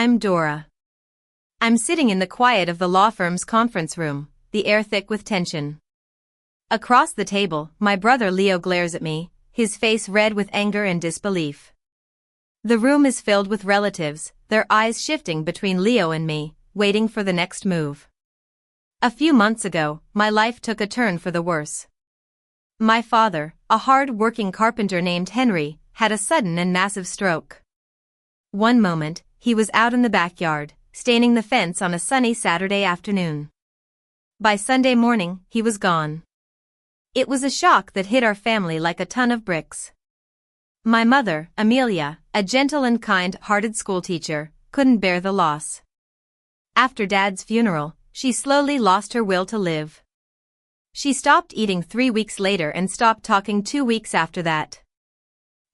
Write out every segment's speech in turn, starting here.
I'm Dora. I'm sitting in the quiet of the law firm's conference room, the air thick with tension. Across the table, my brother Leo glares at me, his face red with anger and disbelief. The room is filled with relatives, their eyes shifting between Leo and me, waiting for the next move. A few months ago, my life took a turn for the worse. My father, a hard-working carpenter named Henry, had a sudden and massive stroke. One moment, he was out in the backyard, staining the fence on a sunny Saturday afternoon. By Sunday morning, he was gone. It was a shock that hit our family like a ton of bricks. My mother, Amelia, a gentle and kind-hearted schoolteacher, couldn't bear the loss. After Dad's funeral, she slowly lost her will to live. She stopped eating 3 weeks later and stopped talking 2 weeks after that.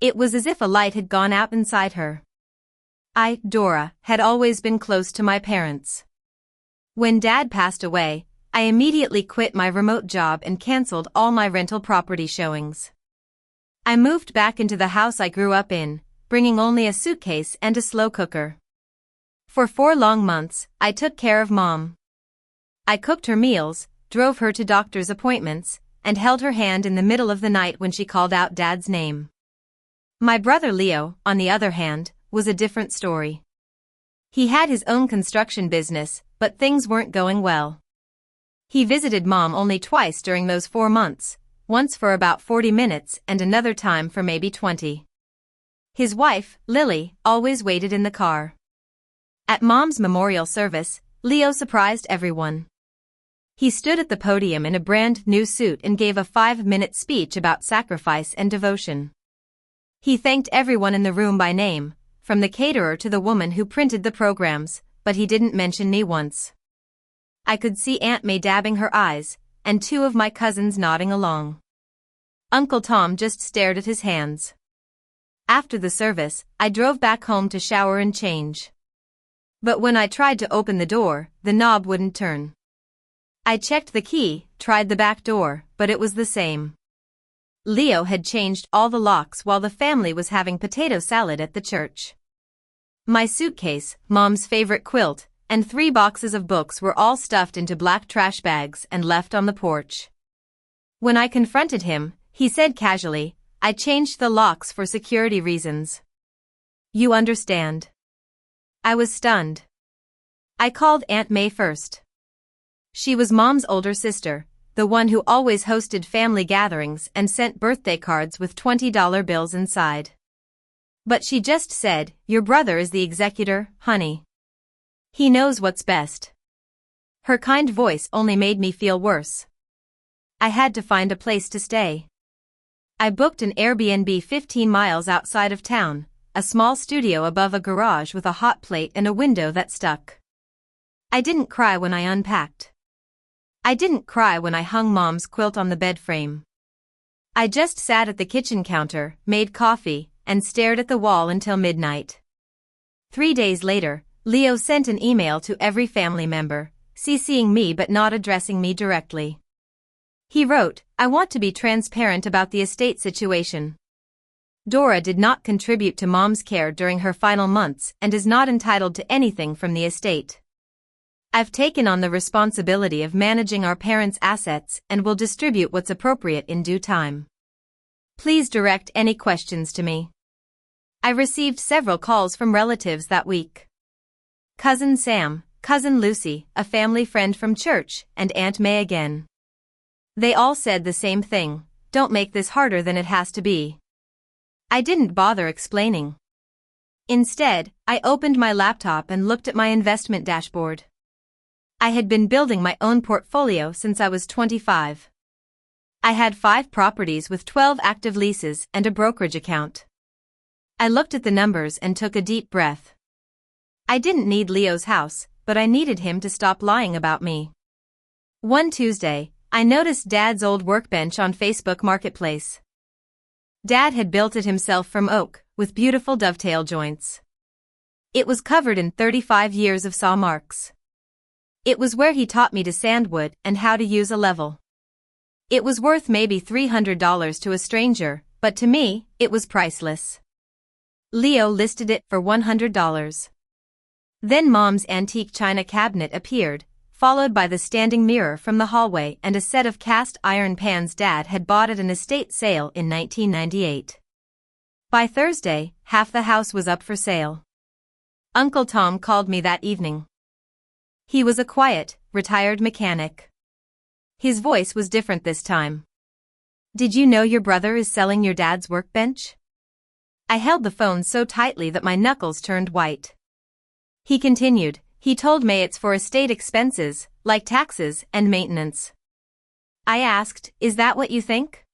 It was as if a light had gone out inside her. I, Dora, had always been close to my parents. When Dad passed away, I immediately quit my remote job and canceled all my rental property showings. I moved back into the house I grew up in, bringing only a suitcase and a slow cooker. For 4 long months, I took care of Mom. I cooked her meals, drove her to doctor's appointments, and held her hand in the middle of the night when she called out Dad's name. My brother Leo, on the other hand, was a different story. He had his own construction business, but things weren't going well. He visited Mom only twice during those 4 months, once for about 40 minutes and another time for maybe 20. His wife, Lily, always waited in the car. At Mom's memorial service, Leo surprised everyone. He stood at the podium in a brand new suit and gave a 5-minute speech about sacrifice and devotion. He thanked everyone in the room by name, from the caterer to the woman who printed the programs, but he didn't mention me once. I could see Aunt May dabbing her eyes, and 2 of my cousins nodding along. Uncle Tom just stared at his hands. After the service, I drove back home to shower and change. But when I tried to open the door, the knob wouldn't turn. I checked the key, tried the back door, but it was the same. Leo had changed all the locks while the family was having potato salad at the church. My suitcase, Mom's favorite quilt, and 3 boxes of books were all stuffed into black trash bags and left on the porch. When I confronted him, he said casually, "I changed the locks for security reasons." You understand? I was stunned. I called Aunt May first. She was Mom's older sister, the one who always hosted family gatherings and sent birthday cards with $20 bills inside. But she just said, "Your brother is the executor, honey. He knows what's best." Her kind voice only made me feel worse. I had to find a place to stay. I booked an Airbnb 15 miles outside of town, a small studio above a garage with a hot plate and a window that stuck. I didn't cry when I unpacked. I didn't cry when I hung Mom's quilt on the bed frame. I just sat at the kitchen counter, made coffee, and stared at the wall until midnight. 3 days later, Leo sent an email to every family member, CCing me but not addressing me directly. He wrote, "I want to be transparent about the estate situation. Dora did not contribute to Mom's care during her final months and is not entitled to anything from the estate. I've taken on the responsibility of managing our parents' assets and will distribute what's appropriate in due time. Please direct any questions to me." I received several calls from relatives that week. Cousin Sam, Cousin Lucy, a family friend from church, and Aunt May again. They all said the same thing, "Don't make this harder than it has to be." I didn't bother explaining. Instead, I opened my laptop and looked at my investment dashboard. I had been building my own portfolio since I was 25. I had 5 properties with 12 active leases and a brokerage account. I looked at the numbers and took a deep breath. I didn't need Leo's house, but I needed him to stop lying about me. One Tuesday, I noticed Dad's old workbench on Facebook Marketplace. Dad had built it himself from oak, with beautiful dovetail joints. It was covered in 35 years of saw marks. It was where he taught me to sand wood and how to use a level. It was worth maybe $300 to a stranger, but to me, it was priceless. Leo listed it for $100. Then Mom's antique china cabinet appeared, followed by the standing mirror from the hallway and a set of cast iron pans Dad had bought at an estate sale in 1998. By Thursday, half the house was up for sale. Uncle Tom called me that evening. He was a quiet, retired mechanic. His voice was different this time. "Did you know your brother is selling your dad's workbench?" I held the phone so tightly that my knuckles turned white. He continued, "He told me it's for estate expenses, like taxes and maintenance." I asked, "Is that what you think?"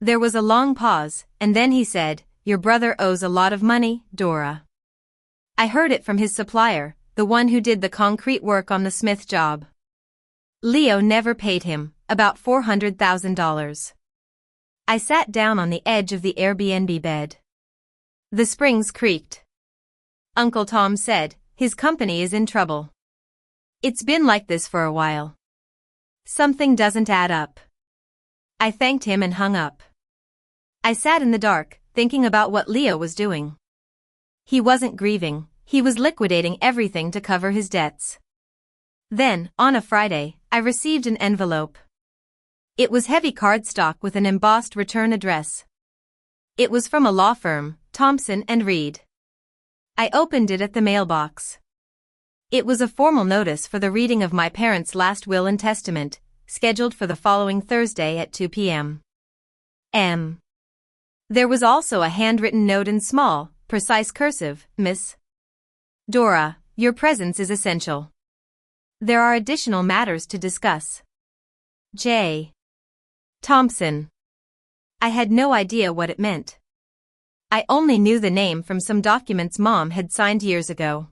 There was a long pause, and then he said, "Your brother owes a lot of money, Dora." I heard it from his supplier, the one who did the concrete work on the Smith job. Leo never paid him, about $400,000. I sat down on the edge of the Airbnb bed. The springs creaked. Uncle Tom said, "His company is in trouble. It's been like this for a while. Something doesn't add up." I thanked him and hung up. I sat in the dark, thinking about what Leo was doing. He wasn't grieving, he was liquidating everything to cover his debts. Then, on a Friday, I received an envelope. It was heavy cardstock with an embossed return address. It was from a law firm, Thompson & Reed. I opened it at the mailbox. It was a formal notice for the reading of my parents' last will and testament, scheduled for the following Thursday at 2 p.m. There was also a handwritten note in small, precise cursive, "Miss Dora, your presence is essential. There are additional matters to discuss. J. Thompson." I had no idea what it meant. I only knew the name from some documents Mom had signed years ago.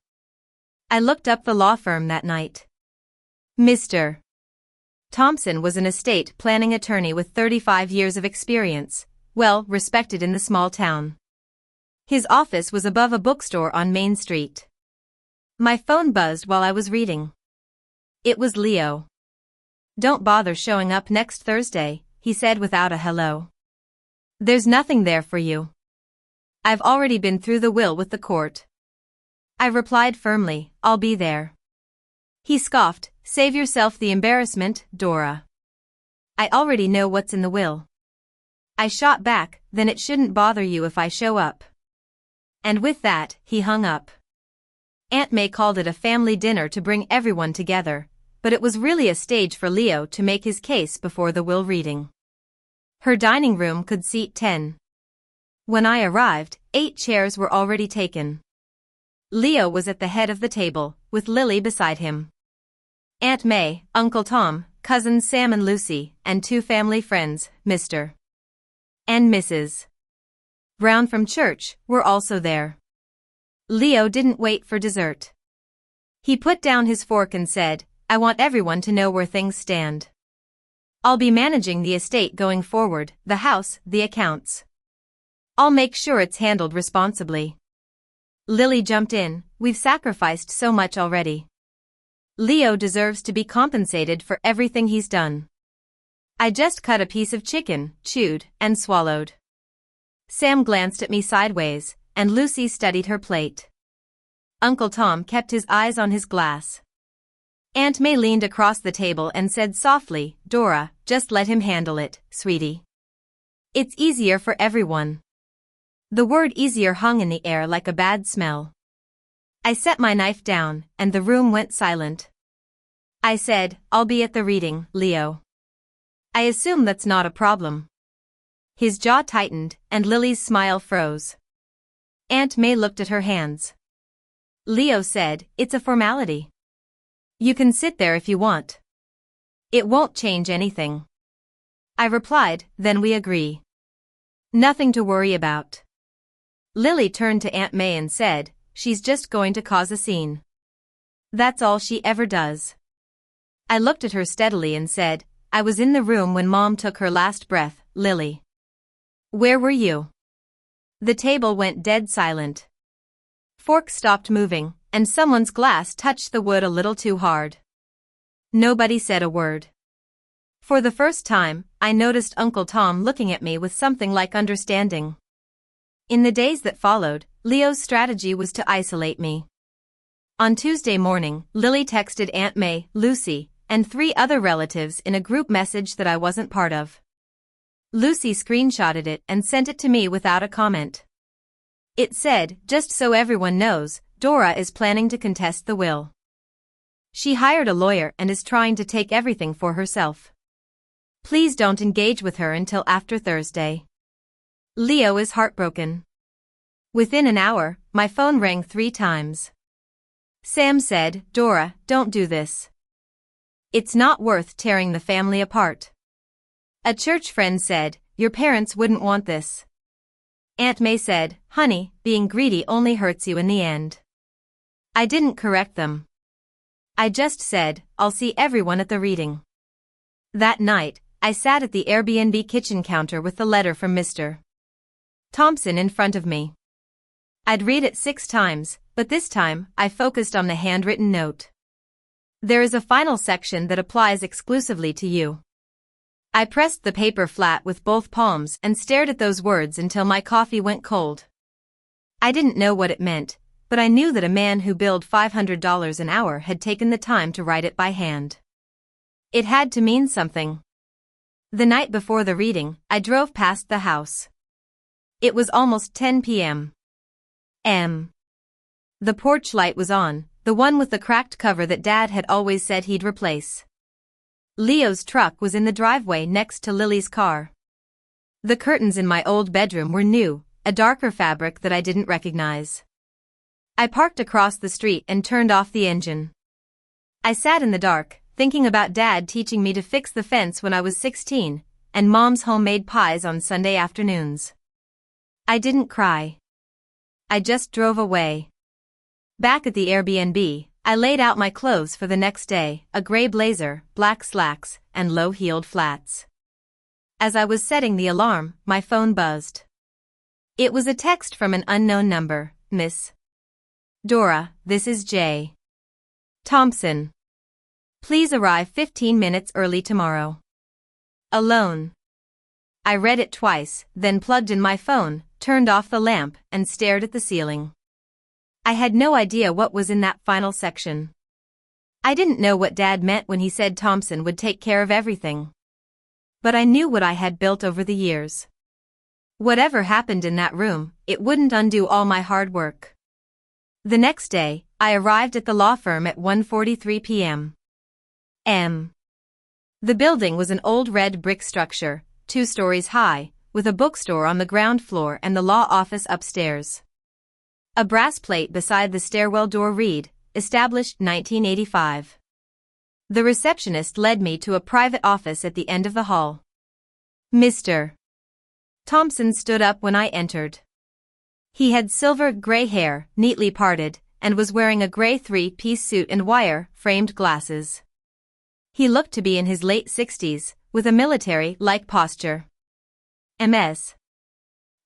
I looked up the law firm that night. Mr. Thompson was an estate planning attorney with 35 years of experience, well respected in the small town. His office was above a bookstore on Main Street. My phone buzzed while I was reading. It was Leo. "Don't bother showing up next Thursday," he said without a hello. "There's nothing there for you. I've already been through the will with the court." I replied firmly, "I'll be there." He scoffed, "Save yourself the embarrassment, Dora. I already know what's in the will." I shot back, "Then it shouldn't bother you if I show up." And with that, he hung up. Aunt May called it a family dinner to bring everyone together, but it was really a stage for Leo to make his case before the will reading. Her dining room could seat 10. When I arrived, 8 chairs were already taken. Leo was at the head of the table, with Lily beside him. Aunt May, Uncle Tom, cousins Sam and Lucy, and 2 family friends, Mr. and Mrs. Brown from church, were also there. Leo didn't wait for dessert. He put down his fork and said, "I want everyone to know where things stand. I'll be managing the estate going forward, the house, the accounts. I'll make sure it's handled responsibly." Lily jumped in, "We've sacrificed so much already. Leo deserves to be compensated for everything he's done." I just cut a piece of chicken, chewed, and swallowed. Sam glanced at me sideways, and Lucy studied her plate. Uncle Tom kept his eyes on his glass. Aunt May leaned across the table and said softly, "Dora, just let him handle it, sweetie. It's easier for everyone." The word easier hung in the air like a bad smell. I set my knife down, and the room went silent. I said, "I'll be at the reading, Leo. I assume that's not a problem." His jaw tightened, and Lily's smile froze. Aunt May looked at her hands. Leo said, "It's a formality. You can sit there if you want. It won't change anything." I replied, "Then we agree. Nothing to worry about." Lily turned to Aunt May and said, "She's just going to cause a scene. That's all she ever does." I looked at her steadily and said, "I was in the room when Mom took her last breath, Lily." "Where were you?" The table went dead silent. Forks stopped moving, and someone's glass touched the wood a little too hard. Nobody said a word. For the first time, I noticed Uncle Tom looking at me with something like understanding. In the days that followed, Leo's strategy was to isolate me. On Tuesday morning, Lily texted Aunt May, Lucy, and 3 other relatives in a group message that I wasn't part of. Lucy screenshotted it and sent it to me without a comment. It said, "Just so everyone knows, Dora is planning to contest the will. She hired a lawyer and is trying to take everything for herself. Please don't engage with her until after Thursday. Leo is heartbroken." Within an hour, my phone rang 3 times. Sam said, "Dora, don't do this. It's not worth tearing the family apart." A church friend said, "Your parents wouldn't want this." Aunt May said, "Honey, being greedy only hurts you in the end." I didn't correct them. I just said, "I'll see everyone at the reading." That night, I sat at the Airbnb kitchen counter with the letter from Mr. Thompson in front of me. I'd read it 6 times, but this time, I focused on the handwritten note. "There is a final section that applies exclusively to you." I pressed the paper flat with both palms and stared at those words until my coffee went cold. I didn't know what it meant, but I knew that a man who billed $500 an hour had taken the time to write it by hand. It had to mean something. The night before the reading, I drove past the house. It was almost 10 p.m. The porch light was on, the one with the cracked cover that Dad had always said he'd replace. Leo's truck was in the driveway next to Lily's car. The curtains in my old bedroom were new, a darker fabric that I didn't recognize. I parked across the street and turned off the engine. I sat in the dark, thinking about Dad teaching me to fix the fence when I was 16, and Mom's homemade pies on Sunday afternoons. I didn't cry. I just drove away. Back at the Airbnb, I laid out my clothes for the next day, a gray blazer, black slacks, and low-heeled flats. As I was setting the alarm, my phone buzzed. It was a text from an unknown number. "Miss Dora, this is J. Thompson. Please arrive 15 minutes early tomorrow. Alone." I read it twice, then plugged in my phone, turned off the lamp, and stared at the ceiling. I had no idea what was in that final section. I didn't know what Dad meant when he said Thompson would take care of everything. But I knew what I had built over the years. Whatever happened in that room, it wouldn't undo all my hard work. The next day, I arrived at the law firm at 1:43 p.m. The building was an old red brick structure, 2 stories high, with a bookstore on the ground floor and the law office upstairs. A brass plate beside the stairwell door read, "Established 1985. The receptionist led me to a private office at the end of the hall. Mr. Thompson stood up when I entered. He had silver gray hair, neatly parted, and was wearing a gray 3-piece suit and wire-framed glasses. He looked to be in his late 60s, with a military-like posture. "Ms.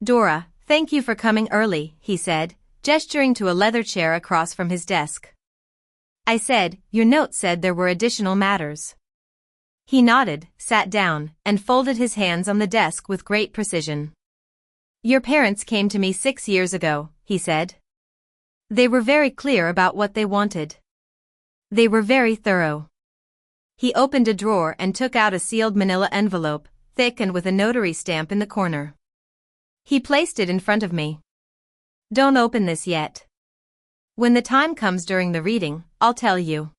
Dora, thank you for coming early," he said, gesturing to a leather chair across from his desk. I said, "Your note said there were additional matters." He nodded, sat down, and folded his hands on the desk with great precision. "Your parents came to me 6 years ago," he said. "They were very clear about what they wanted. They were very thorough." He opened a drawer and took out a sealed manila envelope, thick and with a notary stamp in the corner. He placed it in front of me. "Don't open this yet. When the time comes during the reading, I'll tell you."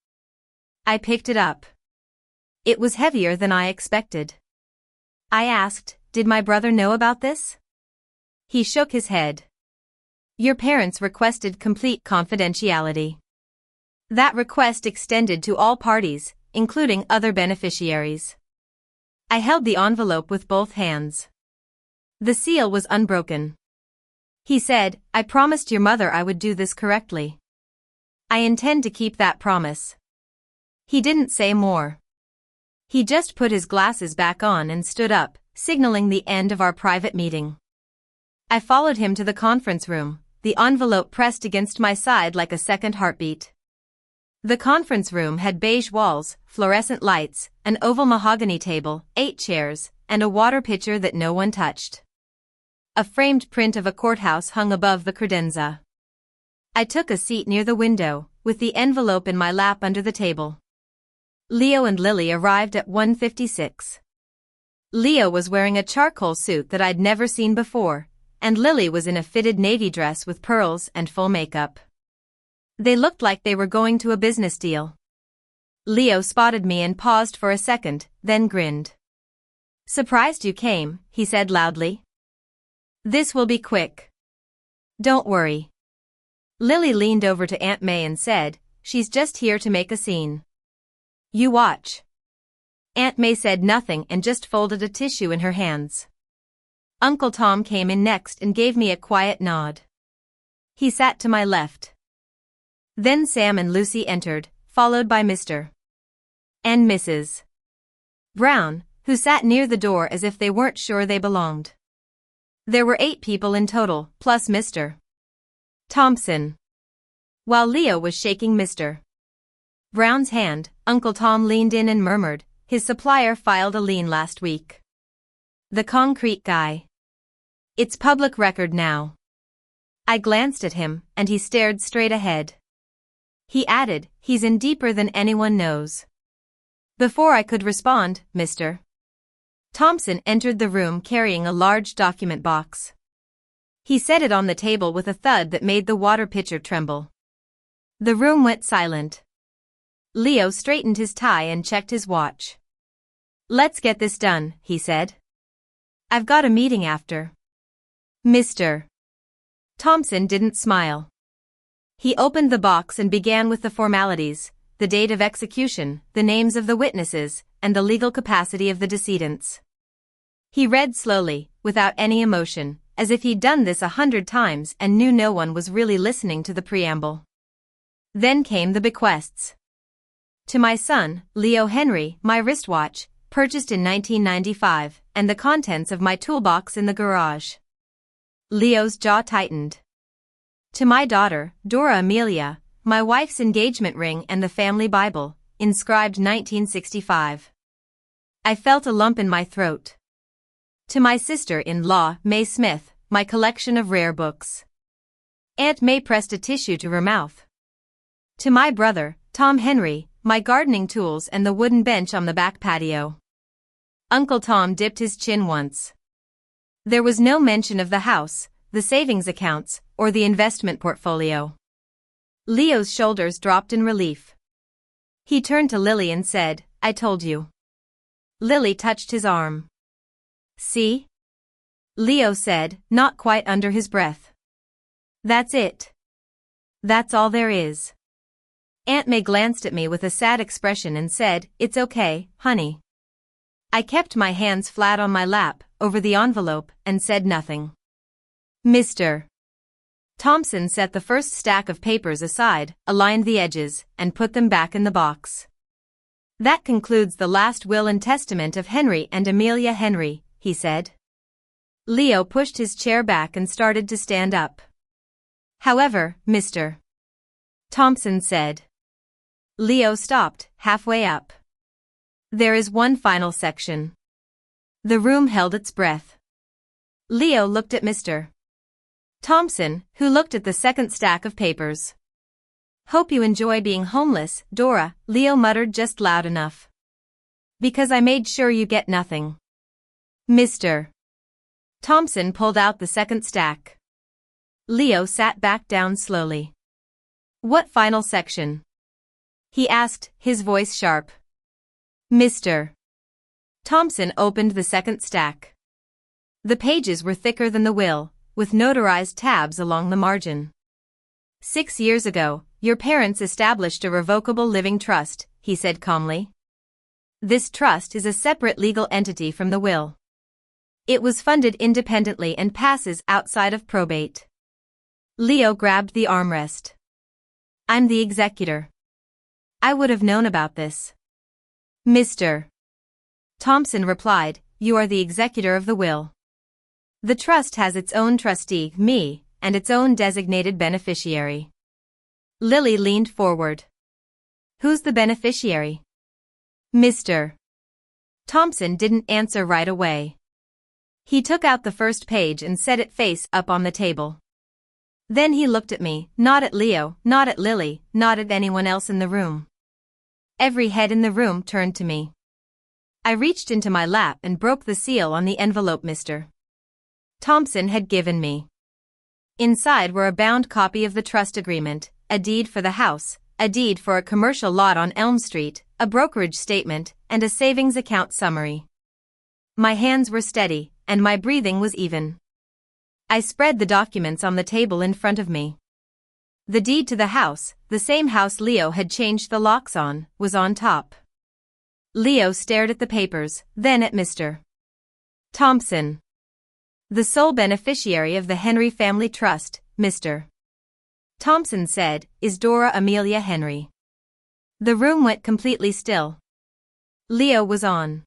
I picked it up. It was heavier than I expected. I asked, "Did my brother know about this?" He shook his head. "Your parents requested complete confidentiality. That request extended to all parties, including other beneficiaries." I held the envelope with both hands. The seal was unbroken. He said, "I promised your mother I would do this correctly. I intend to keep that promise." He didn't say more. He just put his glasses back on and stood up, signaling the end of our private meeting. I followed him to the conference room, the envelope pressed against my side like a second heartbeat. The conference room had beige walls, fluorescent lights, an oval mahogany table, 8 chairs, and a water pitcher that no one touched. A framed print of a courthouse hung above the credenza. I took a seat near the window, with the envelope in my lap under the table. Leo and Lily arrived at 1:56. Leo was wearing a charcoal suit that I'd never seen before, and Lily was in a fitted navy dress with pearls and full makeup. They looked like they were going to a business deal. Leo spotted me and paused for a second, then grinned. "Surprised you came," he said loudly. "This will be quick. Don't worry." Lily leaned over to Aunt May and said, "She's just here to make a scene. You watch." Aunt May said nothing and just folded a tissue in her hands. Uncle Tom came in next and gave me a quiet nod. He sat to my left. Then Sam and Lucy entered, followed by Mr. and Mrs. Brown, who sat near the door as if they weren't sure they belonged. There were 8 people in total, plus Mr. Thompson. While Leo was shaking Mr. Brown's hand, Uncle Tom leaned in and murmured, "His supplier filed a lien last week. The concrete guy. It's public record now." I glanced at him, and he stared straight ahead. He added, "He's in deeper than anyone knows." Before I could respond, Mr. Thompson entered the room carrying a large document box. He set it on the table with a thud that made the water pitcher tremble. The room went silent. Leo straightened his tie and checked his watch. "Let's get this done," he said. "I've got a meeting after." Mr. Thompson didn't smile. He opened the box and began with the formalities, the date of execution, the names of the witnesses, and the legal capacity of the decedents. He read slowly, without any emotion, as if he'd done this 100 times and knew no one was really listening to the preamble. Then came the bequests. To my son, Leo Henry, my wristwatch, purchased in 1995, and the contents of my toolbox in the garage. Leo's jaw tightened. To my daughter, Dora Amelia, my wife's engagement ring and the family Bible, inscribed 1965. I felt a lump in my throat. To my sister-in-law, May Smith, my collection of rare books. Aunt May pressed a tissue to her mouth. To my brother, Tom Henry, my gardening tools and the wooden bench on the back patio. Uncle Tom dipped his chin once. There was no mention of the house, the savings accounts, or the investment portfolio. Leo's shoulders dropped in relief. He turned to Lily and said, "I told you." Lily touched his arm. "See?" Leo said, not quite under his breath. "That's it. That's all there is." Aunt May glanced at me with a sad expression and said, "It's okay, honey." I kept my hands flat on my lap, over the envelope, and said nothing. Mr. Thompson set the first stack of papers aside, aligned the edges, and put them back in the box. "That concludes the last will and testament of Henry and Amelia Henry," he said. Leo pushed his chair back and started to stand up. "However, Mr. Thompson said." Leo stopped, halfway up. "There is one final section." The room held its breath. Leo looked at Mr. Thompson, who looked at the second stack of papers. "Hope you enjoy being homeless, Dora," Leo muttered just loud enough. "Because I made sure you get nothing." Mr. Thompson pulled out the second stack. Leo sat back down slowly. "What final section?" he asked, his voice sharp. Mr. Thompson opened the second stack. The pages were thicker than the will, with notarized tabs along the margin. "6 years ago, your parents established a revocable living trust," he said calmly. "This trust is a separate legal entity from the will. It was funded independently and passes outside of probate." Leo grabbed the armrest. "I'm the executor. I would have known about this." Mr. Thompson replied, "You are the executor of the will. The trust has its own trustee, me, and its own designated beneficiary." Lily leaned forward. "Who's the beneficiary?" Mr. Thompson didn't answer right away. He took out the first page and set it face up on the table. Then he looked at me, not at Leo, not at Lily, not at anyone else in the room. Every head in the room turned to me. I reached into my lap and broke the seal on the envelope Mr. Thompson had given me. Inside were a bound copy of the trust agreement, a deed for the house, a deed for a commercial lot on Elm Street, a brokerage statement, and a savings account summary. My hands were steady, and my breathing was even. I spread the documents on the table in front of me. The deed to the house, the same house Leo had changed the locks on, was on top. Leo stared at the papers, then at Mr. Thompson. The sole beneficiary of the Henry Family Trust, Mr. Thompson said, is Dora Amelia Henry. The room went completely still. Leo was on.